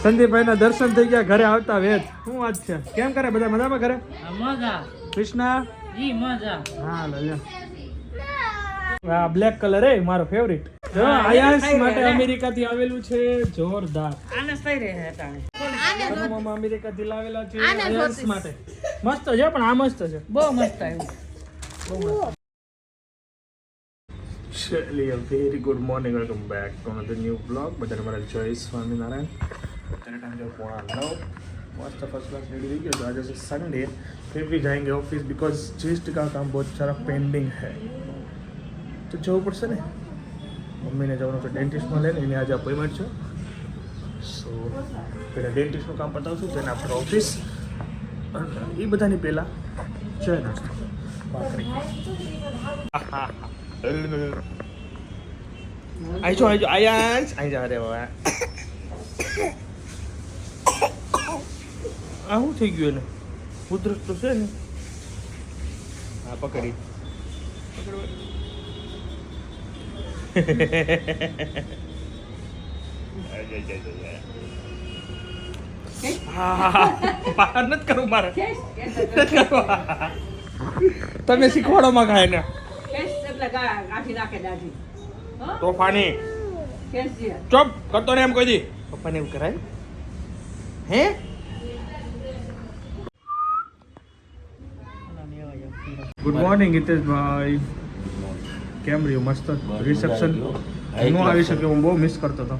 સંદીપભાઈ ના દર્શન થઈ ગયા ઘરે આવતા વેત. શું વાત છે? કેમ કરે બધા મજામાં ઘરે? મજા. કૃષ્ણા ઈ મજા. હા લે આ બ્લેક કલર એ મારો ફેવરિટ. જો આયાસ માટે અમેરિકા થી આવેલું છે જોરદાર. આને સહી રહે હટાણે. આને અમેરિકા થી લાવેલા છે આયાસ માટે. મસ્ત છે પણ આ મસ્ત છે. બહુ મસ્ત આવ્યું. Shirley, a very good morning. Welcome back to another new vlog. બધાને મારા જય સ્વામિનારાયણ. અત્યારે ટાઈમ જો 9:15. मस्त फर्स्ट क्लास रेडी हो गया. तो आज से संडे फिर भी जाएंगे ऑफिस बिकॉज जीएसटी का काम बहुत सारा पेंडिंग है. तो जવું પડશે ને. મમ્મીને જવાનું છે ડેન્ટિસ્ટમાં લઈને. એને આજે અપોઇન્ટમેન્ટ છે. સો પહેલાં ડેન્ટિસ્ટનું કામ પતાવશું તેને આપણે ઓફિસ. એ બધાની પહેલાં છે નાસ્તો ભાખરી. આઈજો આયાસ આઈ જા રે બાબા. આ શું થઈ ગયું એને? ઉધરસ તો છે ને. હા પકડી બહાર નથી કરવું મારે. તમે શીખવાડો માં ખાય ને તોફાની ચોપ કરતો ને એમ કોઈ દી પપ્પાને એવું કરાય હે? Good morning Hiteshbhai. કેમ રહ્યું? મસ્ત રિસેપ્શન હું આવી શક્યો. હું બહુ મિસ કરતો હતો.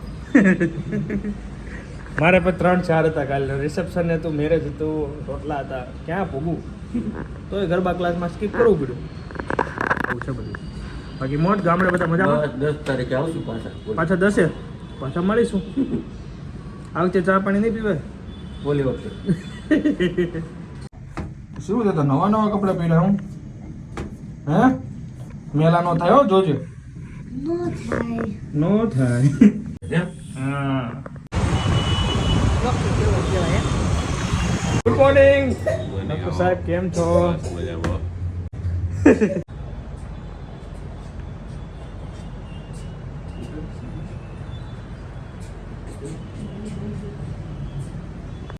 મારે પણ 3-4 હતા કાલે. રિસેપ્શન ને હતું, મેરેજ હતું, રોટલા હતા. ક્યાં ભોગું તો એ ગરબા ક્લાસમાં સ્કીપ કરવું પડ્યું. એવું છે બધું. બાકી મોટ ગામડે બધા મજામાં? 10 તારીખે આવશું પાછા 10 પાછા મળીશું. આ વખતે ચા પાણી નહીં પીવાય? બોલી વખતે શું છે તો નવા કપડા પહેર્યા હું? હે મેલા નો થાય જોજે. નો થાય. હા ગુડ મોર્નિંગ ડોક્ટર સાહેબ, કેમ છો?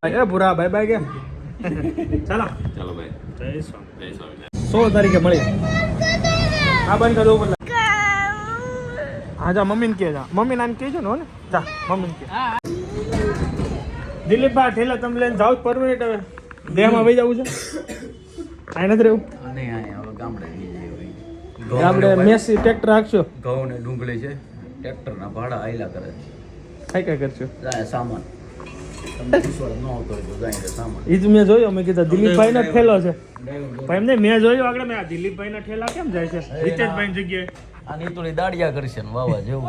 એ પૂરા બાય બાય કેમ? ચાલો ચાલો ભાઈ. જય સ્વામી. જય સ્વામી. 16 તારીખે મળી. આ બંધ કરી દઉં પેલા. હા જા મમ્મીને કહે જા. મમ્મી નાને કહેજો ને હો ને. જા મમ્મીને કહે. દિલીપભાઈ ઠેલા તમે લઈને જાઓ પરમિનેન્ટ હવે દેહમાં વહી જવું છે? આ નથી રહેવું. નહીં હવે ગામડે આપણે મેસી ટ્રેક્ટર રાખશો. ઘઉં ને ડુંગળી છે. ટ્રેક્ટરના ભાડા આયલા કરે છે. કઈ કરશો? જાય સામાન. તમને વિશ્વાસ ન આવતો હોય તો જાય સામાન. એ જ મેં જોયો. મેં કીધું દિલીપભાઈ નો ઠેલો છે. પણ એમને મેં જોયું આગળ મેં આ દિલીપભાઈ ના ઠેલા કેમ જાય છે હિતેશભાઈ જગ્યાએ? આની થોડી દાડિયા કરશે ને વાવા જેવું.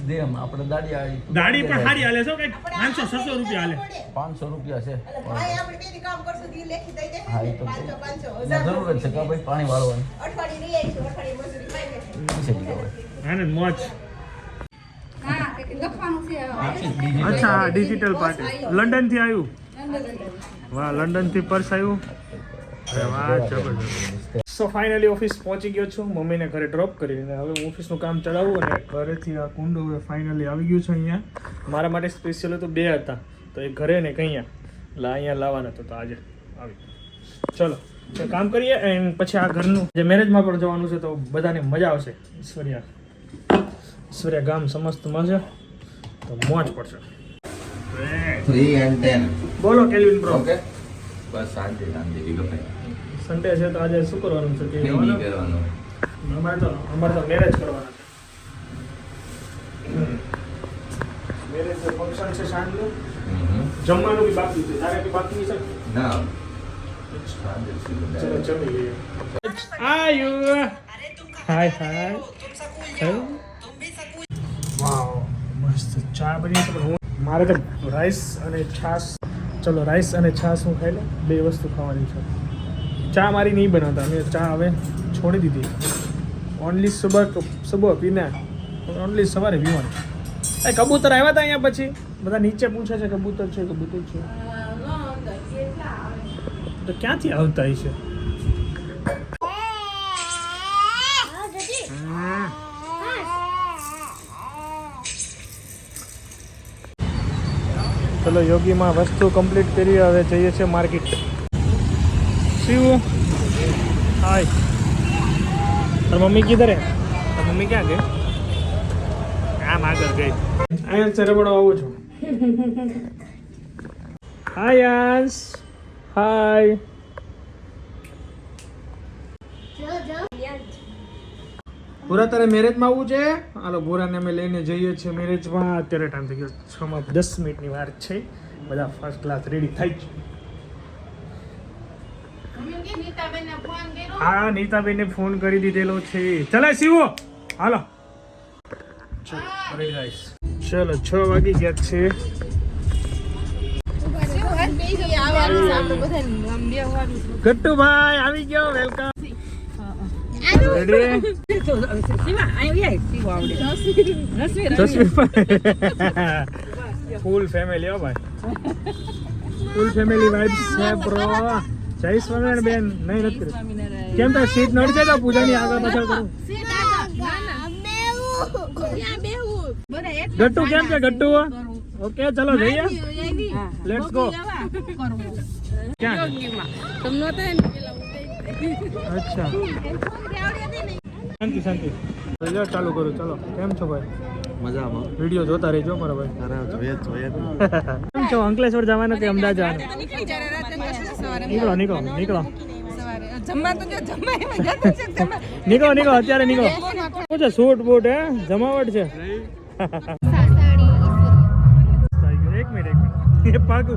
દેમ આપણે દાડિયા દાડી પણ સારી હાલે છે કઈ 500-600 રૂપિયા હાલે. 500 રૂપિયા છે. આપણે બેની કામ કરશું દી લેખી દઈ દે. હા એ તો 500 જરૂર જ છે કે ભાઈ પાણી વાળવાની અઠવાડિયે લઈ આવીશું. અઠવાડિયે મજૂરી પાઈ છે જ હવે. હા ને મોજ. હા લખવાનું છે. અચ્છા ડિજિટલ પાર્ટી લંડન થી આવ્યું. વાહ લંડન થી પર્સ આવ્યું. અરે વાહ જબરદસ્ત. સો ફાઇનલી ઓફિસ પહોંચી ગયો છું. મમ્મીને ઘરે ડ્રોપ કરીને હવે ઓફિસનું કામ ચલાવવું. અને ઘરેથી આ કુંડો ફાઇનલી આવી ગયું છે અહીંયા. મારા માટે સ્પેશિયલ તો 2 હતા, તો એક ઘરે ને કંઈ એટલે અહીંયા લાવવાના હતો, તો આજે આવી. ચલો તો કામ કરીએ એન્ડ પછી આ ઘરનું જે મેરેજમાં પણ જવાનું છે તો બધાને મજા આવશે. ઈશ્વરિયા ગામ સમસ્તમાં છે તો મોજ પડશે. 3 and 10. બોલો કેલ્વિન બ્રો. ઓકે બસ શાંતિ ગમે. સન્ડે છે તો આજે શું કરવાનું છે? કે કરવાનું. અમારે તો મેરેજ કરવાના છે. મેરેજ ફંક્શન છે સાંજનું. જમવાનું બી બાકી છે. તારે બી બાકી છે? ના ચલો જમી લઈએ. આયુ હાય હાય. વાવ મસ્ત ચા બની છે. પણ મારે તો રાઈસ અને છાશ. ચલો રાઈસ અને છાશ હું ખાઈ લઉં. 2 વસ્તુ ખાવાની છે. ચા મારી નહીં બનાવતા. મેં ચા હવે છોડી દીધી. ઓનલી સુબહ પીના. ઓનલી સવારે પીવાનું. એ કબૂતર આવ્યા હતા અહીંયા પછી બધા નીચે પૂછે છે કબૂતર છે કબૂતર છે. તો ક્યાંથી આવતા હશે? ચલો યોગીમાં વસ્તુ કમ્પ્લીટ કરી હવે જઈએ છીએ માર્કેટ. શિવ હાય. તાર મમ્મી કિધર હે? તાર મમ્મી ક્યાં ગઈ? આમ આગળ ગઈ. અહીંયા ચરબડો આવું છું. હાય યાંશ. હાય. ભૂરા તારે મેરેજમાં આવવું છે? હાલો ભૂરાને અમે લઈને જઈએ છીએ મેરેજમાં. અત્યારે ટાઈમ થઈ ગયો 6:10 મિનિટની વાર છે. બધા ફર્સ્ટ ક્લાસ રેડી થઈ જ. હા નીતાબેનને ફોન કરી દીધેલો છે. ચાલે શિવો હાલો. ચલો 6 વાગી ગયા છે. ગટ્ટુભાઈ આવી ગયો. વેલકમ. રેડી ફૂલ ફેમિલી હો ભાઈ. ફૂલ ફેમિલી વાઇબ્સ છે બ્રો. જય સ્વામિનારાયણ બેન. નહીં નથી કરી. કેમ તો સીટ નડશે તો પૂજાની આગળ પાછળ કરું. ગટ્ટુ કેમ છે ગટ્ટુ? ઓકે ચલો જઈએ. Let's go. ક્યાં? અચ્છા શાંતિ શાંતિ. ચાલુ કરું. ચલો કેમ છો ભાઈ? મજામાં. વિડીયો જોતા રહેજો મારા ભાઈ. કેમ છો? અંકલેશ્વર જવાના કે અમદાવાદ જવાના? નીકળો નીકળો નીકળો નીકળો નીકળો અત્યારે નીકળો. શું છે સૂટ બૂટ હે? જમાવટ છે? એક મિનિટ એ પગ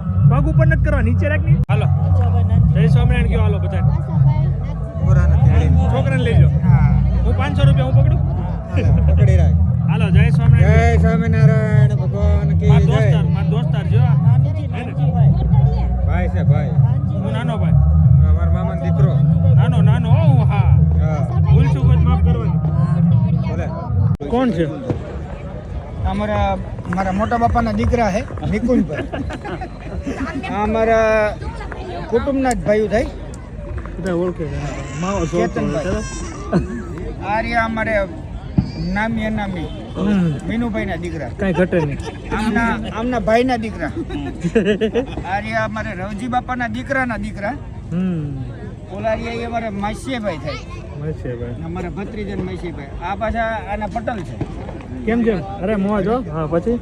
ઉપર નથી કરવા, નીચે રાખ ની. હાલો જય સ્વામિનારાયણ કયો. હાલો બધા છોકરાને લઈ લો. હું 500 રૂપિયા હું પકડું. પકડી રાખ. હાલો જય સ્વામિનારાયણ. જય સ્વામિનારાયણ ભગવાન કી જય. મારો દોસ્તાર જો ભાઈ છે ભાઈ. હું નાનો ભાઈ. મારા મામાનો દીકરો. નાનો હું. હા ભૂલ છું કોઈ માફ કરવાની. બોલે કોણ છે? મારા મોટા બાપાના દીકરા છે નિકુંજભાઈ. આ મારા કુટુંબના જ ભાઈઓ થાય. બધા ઓળખે છે. માવો કેતનભાઈ. આ રહ્યા અમારે નામી અનામી મીનુભાઈના દીકરા. કઈ ઘટે નહીં. આમના ભાઈના દીકરા. આ રહ્યા અમારે રવજી બાપાના દીકરાના દીકરા. ઓલા રહ્યા એ અમારે માસીભાઈ થાય. અમારા ભત્રીજન માસીભાઈ. આ પાછા આના પટેલ છે. કેમ છે? અરે મોજ હો. હા પછી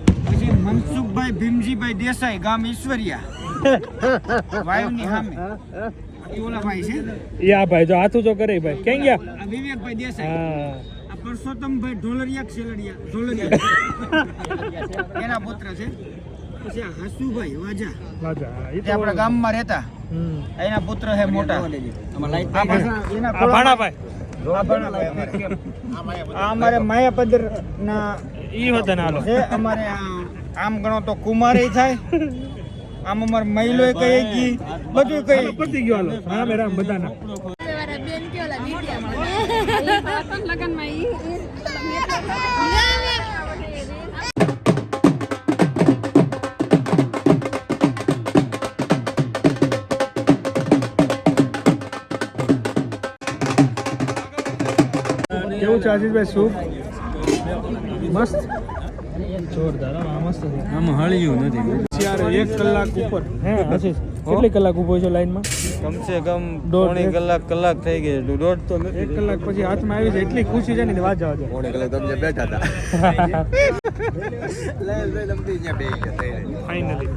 મનસુખભાઈ ભીમજીભાઈ દેસાઈ, ગામ ઈશ્વરિયા, વાયુની સામે. એ ઓલા ભાઈ છે. એ આ ભાઈ જો હાથું તો કરે ભાઈ. ક્યાં ગયા? આ વિવેકભાઈ દેસાઈ. હા આ પરસોત્તમભાઈ ઢોલરિયા એના પુત્ર છે. પછી આ હસુભાઈ વાજા, રાજા એ એ તો આપણા ગામમાં રહેતા. એના પુત્ર છે મોટા. આ ભાણાભાઈ. આ અમારે માયાપદર ના ઈ હતા ને. હાલો છે. અમારે આમ ગણો તો કુમારી થાય. આમ અમારે મહિલો કહીએ કી બધું કહીએ. પતી ગયો. હાલો રામ રામ બધાના. કેવું છે આશીષભાઈ સૂપ? મસ્ત જોરદાર. આ મસ્ત છે. આમાં હળિયું નથી. યાર 1 કલાક ઉપર. હે આશીષ કેટલી કલાક ઊભો છો લાઈનમાં? કમસે કમ દોઢ કલાક થઈ ગઈ. દોઢ તો 1 કલાક પછી હાથમાં આવી જાય એટલી ખુશી છે ને વાત જવા દે. પોણી કલાક તમે બેઠા હતા. ફાઇનલી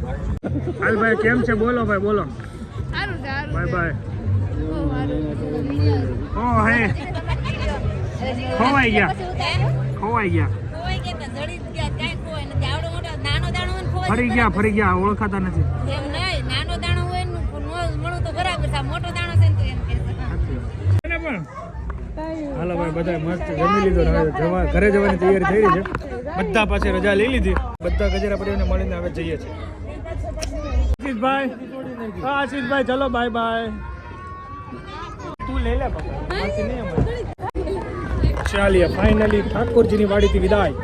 હાલ ભાઈ કેમ છે? બોલો ભાઈ બોલો. Bye bye. ઓ હે ખોવાઈ ગયા. ફરી ગયા ઓળખાતા નથી. હાલો ભાઈ બધા મસ્ત જમી લીધું. ઘરે જવાની તૈયારી થઈ રહી છે. બધા પાસે રજા લઈ લીધી. બધા ગજેરા પડીને મળીને હવે જઈએ છીએ. આશીષભાઈ ચલો બાય બાય. તું લઈ લે ચાલીએ ફાઇનલી ઠાકોરજીની વાડીથી વિદાય.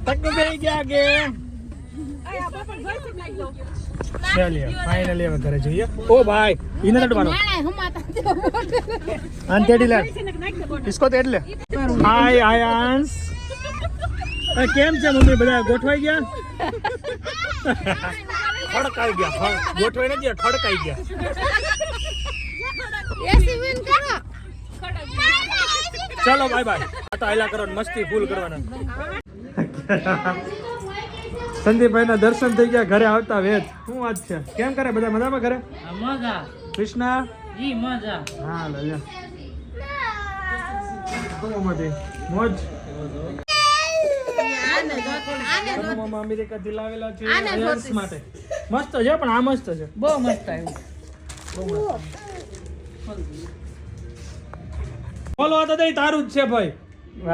ટક બે ગયા કે ચાલીએ ફાઇનલી હવે ઘરે જઈએ. ઓ ભાઈ ઇને નડવાનો આન તેડી લે ઇસકો તેડ લે. હાય આયાંશ કેમ છે મમ્મી, બધા ગોઠવાઈ ગયા? ખડકાઈ ગયા, ગોઠવાઈ નથી ગયા, ખડકાઈ ગયા. ચલો બાય બાય. આ તો આયલા કરો ને મસ્તી ફૂલ કરવાના. સંદીપભાઈ ના દર્શન થઈ ગયા, ઘરે આવતા વેત. શું વાત છે? કેમ કરે બધા મજામાં ઘરે? મજા કૃષ્ણા ઈ મજા હા લે મોજ. અમેરિકાથી લાવેલા છે યસ માટે. મસ્ત છે પણ આ મસ્ત છે, બહુ મસ્ત આવ્યું. બોલો આ તો દઈ તારું જ છે ભાઈ.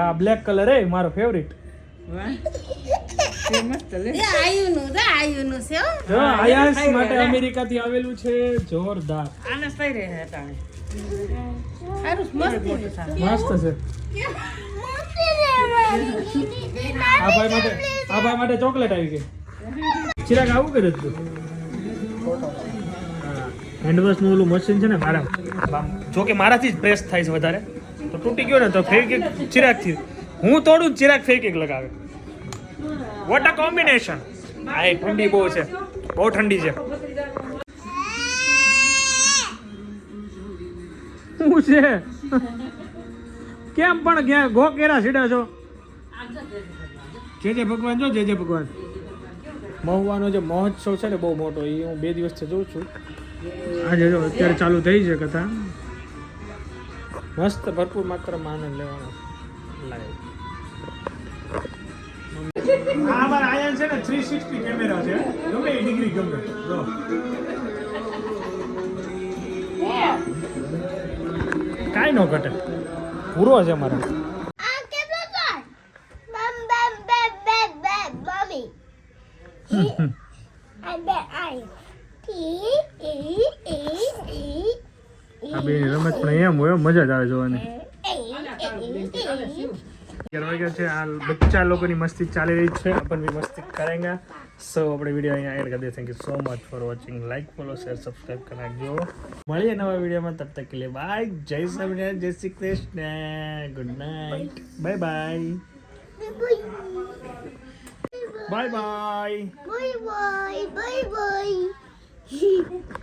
આ બ્લેક કલર એ મારો ફેવરિટ. એ મસ્ત લે. જો આયાસ માટે અમેરિકાથી આવેલું છે, જોરદાર. આને સહી રહે હે તાણે. સારું મસ્ત છે. મસ્ત છે. આ ભાઈ માટે ચોકલેટ આવી ગઈ. ચિરાગ આવું કર્યું તું. હેન્ડવોશ નું ઓલું મશીન છે ને મારા, જો કે મારાથી જ પ્રેસ થાય છે વધારે, તો તૂટી ગયો ને તો ફેવિક ચિરાગ થી હું તોડું, ચિરાગ ફેવિક લગાવે. What a combination. આ ઠંડી બહુ છે, બહુ ઠંડી છે. શું છે? કેમ પણ ક્યાં ગો કેરા સીડા છો? જે ભગવાન જો, જે ભગવાન. મહુવાનો જે મહોત્સવ છે ને બહુ મોટો, એ હું 2 દિવસથી જોઉં છું. આજે જો અત્યારે ચાલુ થઈ છે કથા. મસ્ત ભરપૂર માત્રામાં આનંદ લેવાનો. આ મારા આયન છે ને 360 કેમેરા છે, ગમે એ ડિગ્રી ગમે જો. કાઈ નો ઘટે, પૂરો છે મારો. આ બે રમત પણ એમ હોય, મજા જ આવે જોવાની. 11 વાગ્યા છે, આ બચ્ચા લોકોની મસ્તી ચાલી રહી છે, अपन भी मस्ती करेंगे. સો આપણે વિડીયો અહીંયા એડ કરી દઈએ. Thank you so much for watching. Like, follow, share, subscribe કરી નાખજો. મળીએ નવા વિડીયોમાં, તબ તક કે લીએ બાય. જય સ્વામિનારાયણ, જય Shri Krishna, good night, bye bye, bye bye, Bye bye. Bye bye.